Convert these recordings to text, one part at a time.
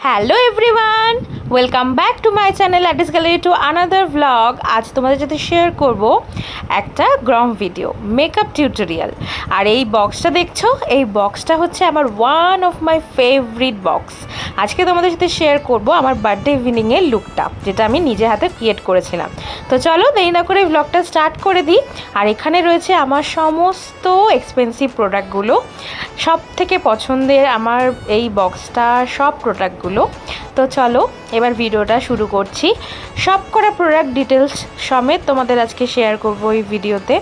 Hello everyone, welcome back to my channel artist gallery to another vlog. আজ তোমাদের সাথে share করব একটা গ্রম ভিডিও মেকআপ টিউটোরিয়াল। আর এই বক্সটা দেখছো, এই বক্সটা হচ্ছে আমার one of my favourite box. আজকে তোমাদের সাথে শেয়ার করব আমার বার্থডে ইভিনিংয়ের লুকটা, যেটা আমি নিজে হাতে ক্রিয়েট করেছিলাম। তো চলো দেরি না করে ভ্লগটা স্টার্ট করে দিই। আর এখানে রয়েছে আমার সমস্ত এক্সপেন্সিভ প্রোডাক্টগুলো, সব থেকে পছন্দের আমার এই বক্সটা সব প্রোডাক্টগুলো। তো চলো এবার ভিডিওটা শুরু করছি। সব করা প্রোডাক্ট ডিটেলস সমেত তোমাদের আজকে শেয়ার করব এই ভিডিওতে।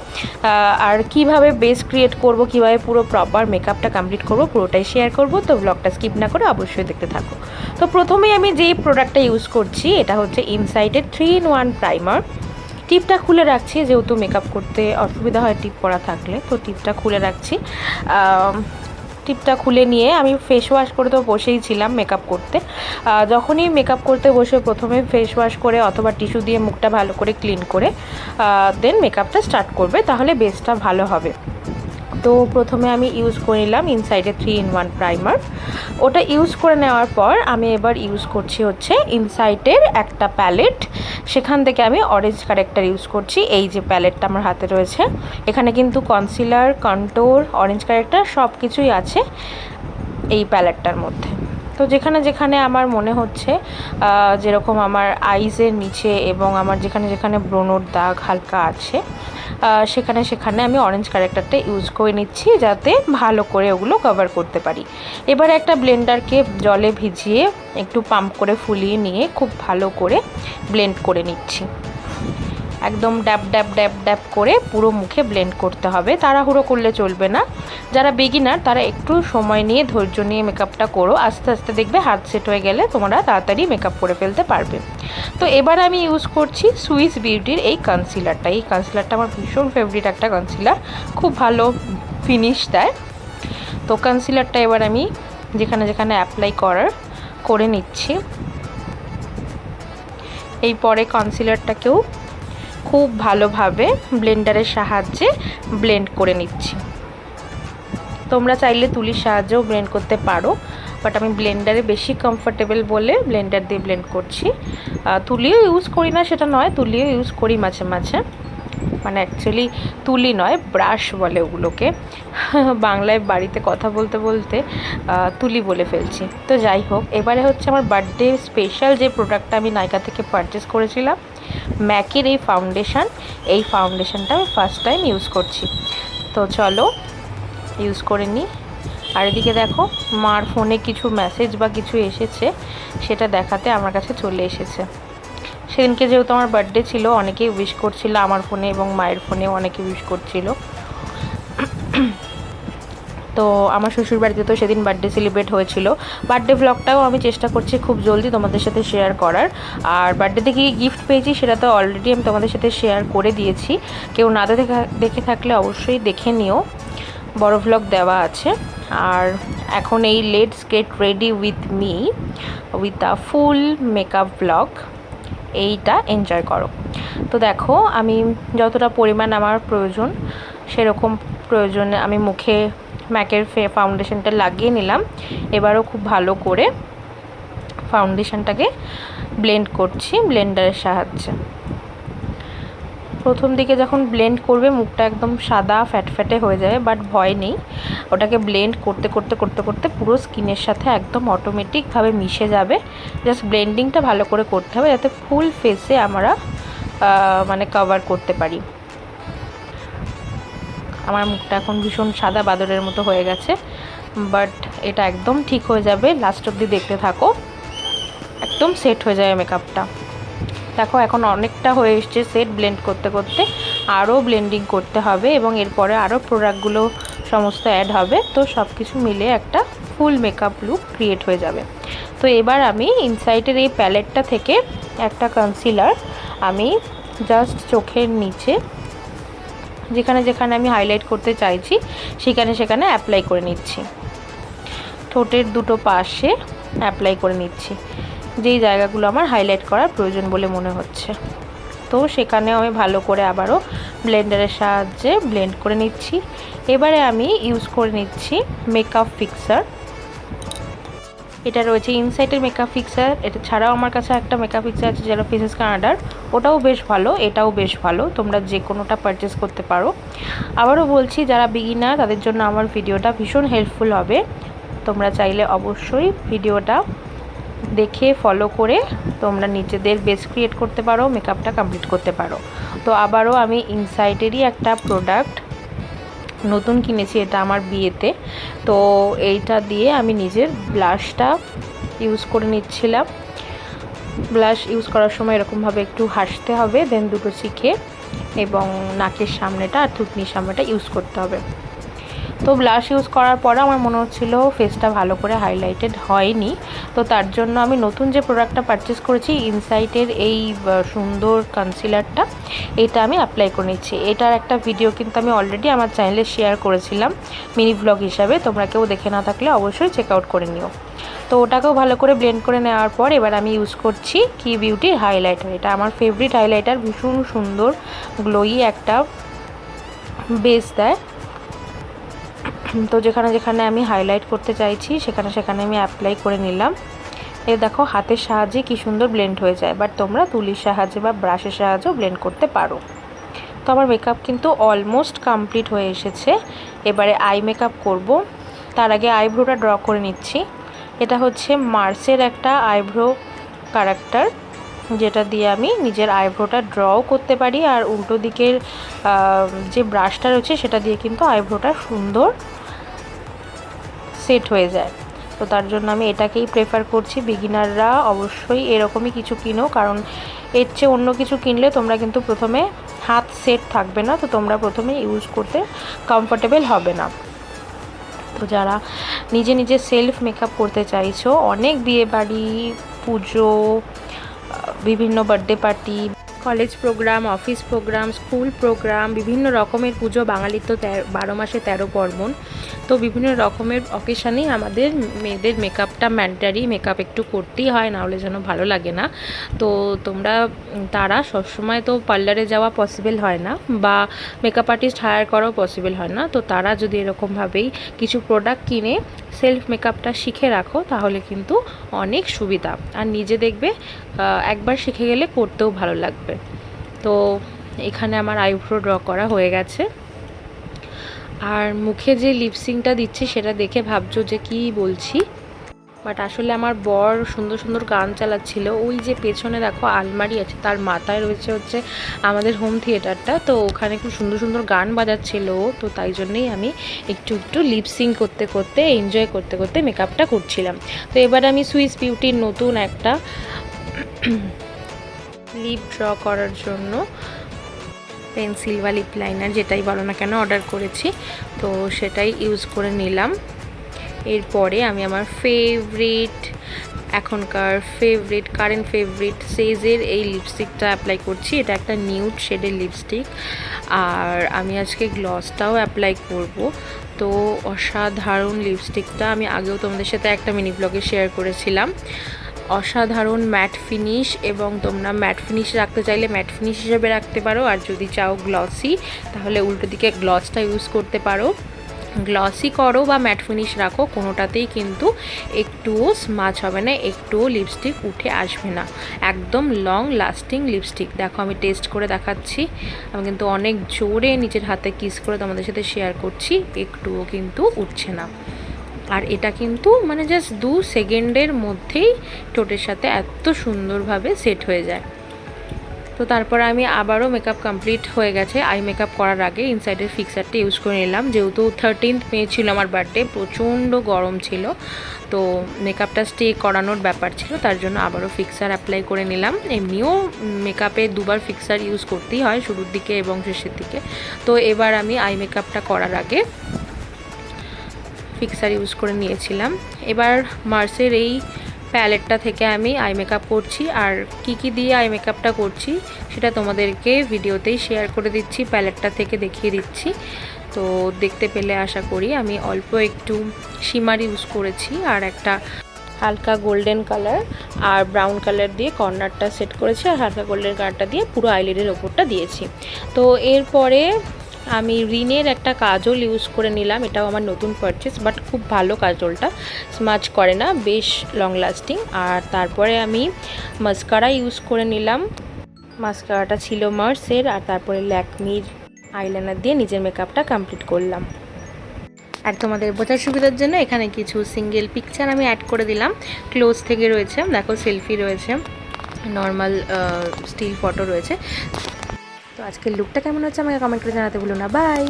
আর কিভাবে বেস ক্রিয়েট করব, কিভাবে পুরো প্রপার মেকআপটা কমপ্লিট করব, পুরোটাই শেয়ার করব। তো ব্লগটা স্কিপ না করে অবশ্যই দেখতে থাকো। তো প্রথমেই আমি যেই প্রোডাক্টটা ইউজ করছি এটা হচ্ছে ইনসাইটের 3-in-1 প্রাইমার। টিপটা খুলে রাখছি, যেহেতু মেকআপ করতে অসুবিধা হয় টিপ পরা থাকলে, তো টিপটা খুলে রাখছি। টিপটা খুলে নিয়ে আমি ফেস ওয়াশ করে তো বসেই ছিলাম মেকআপ করতে। যখনই মেকআপ করতে বসে প্রথমে ফেস ওয়াশ করে অথবা টিস্যু দিয়ে মুখটা ভালো করে ক্লিন করে দেন মেকআপটা স্টার্ট করবে, তাহলে বেসটা ভালো হবে। তো প্রথমে আমি ইউজ করে নিলাম ইনসাইডের 3-in-1 প্রাইমার। ওটা ইউজ করে নেওয়ার পর আমি এবার ইউজ করছি হচ্ছে ইনসাইডের একটা প্যালেট। সেখান থেকে আমি অরেঞ্জ কারেক্টার ইউজ করছি। এই যে প্যালেটটা আমার হাতে রয়েছে, এখানে কিন্তু কনসিলার, কন্ট্যুর, অরেঞ্জ কারেক্টার সব কিছুই আছে এই প্যালেটটার মধ্যে। তো যেখানে যেখানে আমার মনে হচ্ছে যেরকম আমার আইজের নিচে এবং আমার যেখানে যেখানে ব্রণর দাগ হালকা আছে, সেখানে সেখানে আমি অরেঞ্জ কারেক্টারটা ইউজ করে নিচ্ছি, যাতে ভালো করে ওগুলো কভার করতে পারি। এবার একটা ব্লেন্ডারকে জলে ভিজিয়ে একটু পাম্প করে ফুলিয়ে নিয়ে খুব ভালো করে ব্লেন্ড করে নিচ্ছি। একদম ড্যাব ড্যাব ড্যাব ড্যাব করে পুরো মুখে ব্লেন্ড করতে হবে, তাড়াহুড়ো করলে চলবে না। যারা বিগিনার তারা একটু সময় নিয়ে ধৈর্য নিয়ে মেকআপটা করো, আস্তে আস্তে দেখবে হাত সেট হয়ে গেলে তোমরা তাড়াতাড়ি মেকআপ করে ফেলতে পারবে। তো এবার আমি ইউজ করছি সুইস বিউটির এই কনসিলারটা। এই কনসিলারটা আমার ভীষণ ফেভারিট একটা কনসিলার, খুব ভালো ফিনিশ দেয়। তো কনসিলারটা এবার আমি যেখানে যেখানে অ্যাপ্লাই করে নিচ্ছি। এই পরে কনসিলারটাকেও খুব ভালোভাবে ব্লেন্ডারের সাহায্যে ব্লেন্ড করে নিচ্ছি। তোমরা চাইলে তুলির সাহায্যেও ব্লেন্ড করতে পারো, বাট আমি ব্লেন্ডারে বেশি কমফোর্টেবল বলে ব্লেন্ডার দিয়ে ব্লেন্ড করছি। তুলিও ইউজ করি না সেটা নয়, তুলিও ইউজ করি মাঝে মাঝে, মানে অ্যাকচুয়ালি তুলি নয়, ব্রাশ বলে ওগুলোকে। বাংলায় বাড়িতে কথা বলতে বলতে তুলি বলে ফেলছি। তো যাই হোক, এবারে হচ্ছে আমার বার্থডে স্পেশাল যে প্রোডাক্টটা আমি নাইকা থেকে পারচেস করেছিলাম, ম্যাকের এই ফাউন্ডেশন। এই ফাউন্ডেশনটা আমি ফার্স্ট টাইম ইউজ করছি। তো চলো ইউজ করে নিই। আর এদিকে দেখো, মার ফোনে কিছু মেসেজ বা কিছু এসেছে, সেটা দেখাতে আমার কাছে চলে এসেছে। সেদিনকে যেহেতু আমার বার্থডে ছিল, অনেকেই উইশ করছিল আমার ফোনে এবং মায়ের ফোনেও অনেকে উইশ করছিল। তো আমার শ্বশুরবাড়িতে তো সেদিন বার্থডে সেলিব্রেট হয়েছিল। বার্থডে ভ্লগটাও আমি চেষ্টা করছি খুব জলদি তোমাদের সাথে শেয়ার করার। আর বার্থডেতে কি গিফট পেয়েছি সেটা তো অলরেডি আমি তোমাদের সাথে শেয়ার করে দিয়েছি। কেউ না দেখে থাকলে অবশ্যই দেখে নিও, বড় ভ্লগ দেওয়া আছে। আর এখন এই let's get ready with me with a full makeup vlog, এইটা এনজয় করো। তো দেখো, আমি যতটা পরিমাণ আমার প্রয়োজন সেরকম প্রয়োজনে আমি মুখে ম্যাকের ফাউন্ডেশনটা লাগিয়ে নিলাম। এবারও খুব ভালো করে ফাউন্ডেশনটাকে ব্লেন্ড করছি ব্লেন্ডারের সাহায্যে। প্রথম দিকে যখন ব্লেন্ড করবে মুখটা একদম সাদা ফ্যাটফ্যাটে হয়ে যাবে, বাট ভয় নেই, ওটাকে ব্লেন্ড করতে করতে করতে করতে পুরো স্কিনের সাথে একদম অটোমেটিকভাবে মিশে যাবে। জাস্ট ব্লেন্ডিংটা ভালো করে করতে হবে, যাতে ফুল ফেসে আমরা মানে কভার করতে পারি। আমার মুখটা এখন ভীষণ সাদা বাদরের মতো হয়ে গেছে, বাট এটা একদম ঠিক হয়ে যাবে। লাস্ট অবধি দেখতে থাকো, একদম সেট হয়ে যাবে মেকআপটা। দেখো এখন অনেকটা হয়ে এসছে সেট, ব্লেন্ড করতে করতে আরও ব্লেন্ডিং করতে হবে এবং এরপরে আরও প্রোডাক্টগুলো সমস্ত অ্যাড হবে। তো সব কিছু মিলে একটা ফুল মেকআপ লুক ক্রিয়েট হয়ে যাবে। তো এবার আমি ইনসাইডের এই প্যালেটটা থেকে একটা কনসিলার আমি জাস্ট চোখের নিচে যেখানে যেখানে আমি হাইলাইট করতে চাইছি সেখানে সেখানে অ্যাপ্লাই করে নিচ্ছি। ঠোঁটের দুটো পাশে অ্যাপ্লাই করে নিচ্ছি, যেই জায়গাগুলো আমার হাইলাইট করার প্রয়োজন বলে মনে হচ্ছে। তো সেখানেও আমি ভালো করে আবারও ব্লেন্ডারের সাহায্যে ব্লেন্ড করে নিচ্ছি। এবারে আমি ইউজ করে নিচ্ছি মেকআপ ফিক্সার। এটা রয়েছে ইনসাইটের মেকআপ ফিক্সার। এটা ছাড়াও আমার কাছে একটা মেকআপ ফিক্সার আছে যেটা ফেসেস কানাডার, ওটাও বেশ ভালো, এটাও বেশ ভালো, তোমরা যে কোনোটা পারচেস করতে পারো। আবারও বলছি, যারা বিগিনার তাদের জন্য আমার ভিডিওটা ভীষণ হেল্পফুল হবে। তোমরা চাইলে অবশ্যই ভিডিওটা দেখে ফলো করে তোমরা নিজেদের বেস ক্রিয়েট করতে পারো, মেকআপটা কমপ্লিট করতে পারো। তো আবারও আমি ইনসাইটেরই একটা প্রোডাক্ট নতুন কিনেছি, এটা আমার বিয়েতে। তো এইটা দিয়ে আমি নিজের ব্লাশটা ইউজ করে নিচ্ছিলাম। ব্লাশ ইউজ করার সময় এরকমভাবে একটু হাসতে হবে, দেন দুটো চিকে এবং নাকের সামনেটা আর থুতনির সামনেটা ইউজ করতে হবে। তো ব্লাশ ইউজ করার পরে আমার মনে হচ্ছিলো ফেসটা ভালো করে হাইলাইটেড হয়নি। তো তার জন্য আমি নতুন যে প্রোডাক্টটা পারচেস করেছি ইনসাইটের এই সুন্দর কনসিলারটা, এটা আমি অ্যাপ্লাই করে নিচ্ছি। এটার একটা ভিডিও কিন্তু আমি অলরেডি আমার চ্যানেলে শেয়ার করেছিলাম মিনি ব্লগ হিসাবে, তোমরা কেউ দেখে না থাকলে অবশ্যই চেক আউট করে নিও। তো ওটাকেও ভালো করে ব্লেন্ড করে নেওয়ার পর এবার আমি ইউজ করছি কি বিউটির হাইলাইটার। এটা আমার ফেভারিট হাইলাইটার, ভীষণ সুন্দর গ্লোয়ি একটা বেস দেয়। তো যেখানে যেখানে আমি হাইলাইট করতে চাইছি সেখানে সেখানে আমি অ্যাপ্লাই করে নিলাম। এই দেখো হাতের সাহায্যে কি সুন্দর ব্লেন্ড হয়ে যায়, বাট তোমরা তুলির সাহায্যে বা ব্রাশের সাহায্যেও ব্লেন্ড করতে পারো। তো আমার মেকআপ কিন্তু অলমোস্ট কমপ্লিট হয়ে এসেছে। এবারে আই মেকআপ করব। তার আগে আইব্রোটা ড্র করে নিচ্ছি। এটা হচ্ছে মার্সের একটা আইব্রো ক্যারেক্টার, যেটা দিয়ে আমি নিজের আইব্রোটা ড্রও করতে পারি, আর উল্টো দিকের যে ব্রাশটা রয়েছে সেটা দিয়ে কিন্তু আইব্রোটা সুন্দর সেট হয়ে যায়। তো তার জন্য আমি এটাকেই প্রেফার করছি। বিগিনাররা অবশ্যই এরকমই কিছু কিনো, কারণ এর চেয়ে অন্য কিছু কিনলে তোমরা কিন্তু প্রথমে হাত সেট থাকবে না, তো তোমরা প্রথমে ইউজ করতে কমফোর্টেবল হবে না। তো যারা নিজে নিজে সেলফ মেকআপ করতে চাইছো, অনেক বিয়েবাড়ি, পুজো, বিভিন্ন birthday party, college program, office program, school program, বিভিন্ন রকমের পুজো, বাঙালির তো 12 মাসে 13 পার্বণ। তো বিভিন্ন রকমের অকেশানেই আমাদের মেয়েদের মেকআপটা ম্যান্ডেটারি, মেকআপ একটু করতেই হয়, নাহলে যেন ভালো লাগে না। তো তারা সবসময় তো পার্লারে যাওয়া পসিবল হয় না, বা মেকআপ আর্টিস্ট হায়ার করাও পসিবল হয় না। তো তারা যদি এরকমভাবেই কিছু প্রোডাক্ট কিনে সেলফ মেকআপটা শিখে রাখো তাহলে কিন্তু অনেক সুবিধা, আর নিজে দেখবে একবার শিখে গেলে করতেও ভালো লাগবে। তো এখানে আমার আইব্রো ড্র করা হয়ে গেছে। আর মুখে যে লিপসিংটা দিচ্ছি সেটা দেখে ভাবছো যে কি বলছি, বাট আসলে আমার বর সুন্দর সুন্দর গান চালাচ্ছিল। ওই যে পেছনে দেখো আলমারি আছে, তার মাথায় রয়েছে হচ্ছে আমাদের হোম থিয়েটারটা, তো ওখানে খুব সুন্দর সুন্দর গান বাজাচ্ছিল। তো তাই জন্যেই আমি একটু একটু লিপসিং করতে করতে, এনজয় করতে করতে মেকআপটা করছিলাম। তো এবার আমি সুইস বিউটির নতুন একটা লিপ ড্র করার জন্য পেন্সিল বা লিপ লাইনার, যেটাই বলো না কেন, অর্ডার করেছি, তো সেটাই ইউজ করে নিলাম। এরপরে আমি আমার এখনকার কারেন্ট ফেভারিট সেজের এই লিপস্টিকটা অ্যাপ্লাই করছি। এটা একটা নিউড শেডের লিপস্টিক, আর আমি আজকে গ্লসটাও অ্যাপ্লাই করব। তো অসাধারণ লিপস্টিকটা, আমি আগেও তোমাদের সাথে একটা মিনি ব্লগে শেয়ার করেছিলাম। অসাধারণ ম্যাট ফিনিশ, এবং তোমরা ম্যাট ফিনিশ রাখতে চাইলে ম্যাট ফিনিশ হিসেবে রাখতে পারো, আর যদি চাও গ্লসি তাহলে উল্টো দিকে গ্লসটা ইউজ করতে পারো। গ্লসি করো বা ম্যাট ফিনিশ রাখো, কোনোটাতেই কিন্তু একটুও স্মাচ হবে না, একটুও লিপস্টিক উঠে আসবে না। একদম লং লাস্টিং লিপস্টিক। দেখো আমি টেস্ট করে দেখাচ্ছি, আমি কিন্তু অনেক জোরে নিজের হাতে কিস করে তোমাদের সাথে শেয়ার করছি, একটুও কিন্তু উঠছে না। আর এটা কিন্তু মানে জাস্ট 2 সেকেন্ডের মধ্যেই ঠোঁটের সাথে এত সুন্দরভাবে সেট হয়ে যায়। তো তারপর আমি আবারও মেকআপ কমপ্লিট হয়ে গেছে। আই মেকআপ করার আগে ইনসাইডের ফিক্সারটা ইউজ করে নিলাম, যেহেতু 13th মে ছিল আমার বার্থডে, প্রচণ্ড গরম ছিল, তো মেকআপটা স্টে করানোর ব্যাপার ছিল, তার জন্য আবারও ফিক্সার অ্যাপ্লাই করে নিলাম। এমনিও মেকআপে দুবার ফিক্সার ইউজ করতেই হয়, শুরুর দিকে এবং শেষের দিকে। তো এবার আমি আই মেকআপটা করার আগে ফিক্সার ইউজ করে নিয়েছিলাম। এবার মার্সের এই প্যালেটটা থেকে আমি আই মেকআপ করছি, আর কি দিয়ে আই মেকআপটা করছি সেটা তোমাদেরকে ভিডিওতেই শেয়ার করে দিচ্ছি, প্যালেটটা থেকে দেখিয়ে দিচ্ছি। তো দেখতে পেলে আশা করি। আমি অল্প একটু শিমার ইউজ করেছি, আর একটা হালকা গোল্ডেন কালার আর ব্রাউন কালার দিয়ে কর্নারটা সেট করেছি, আর হালকা গোল্ডেন কালারটা দিয়ে পুরো আইলিডের ওপরটা দিয়েছি। তো এরপরে আমি রিনের একটা কাজল ইউজ করে নিলাম, এটাও আমার নতুন পারচেস, বাট খুব ভালো কাজলটা, স্মাচ করে না, বেশ লং লাস্টিং। আর তারপরে আমি মাস্কারা ইউজ করে নিলাম, মাস্কারাটা ছিল মার্সের। আর তারপরে ল্যাকমির আইলাইনার দিয়ে নিজের মেকআপটা কমপ্লিট করলাম। আর তোমাদের বোঝার সুবিধার জন্য এখানে কিছু সিঙ্গেল পিকচার আমি অ্যাড করে দিলাম, ক্লোজ থেকে রয়েছে, দেখো সেলফি রয়েছে, নর্মাল স্টিল ফটো রয়েছে। তো আজকের লুকটা কেমন হচ্ছে আমাকে কমেন্ট করে জানাতে ভুলো না। বাই।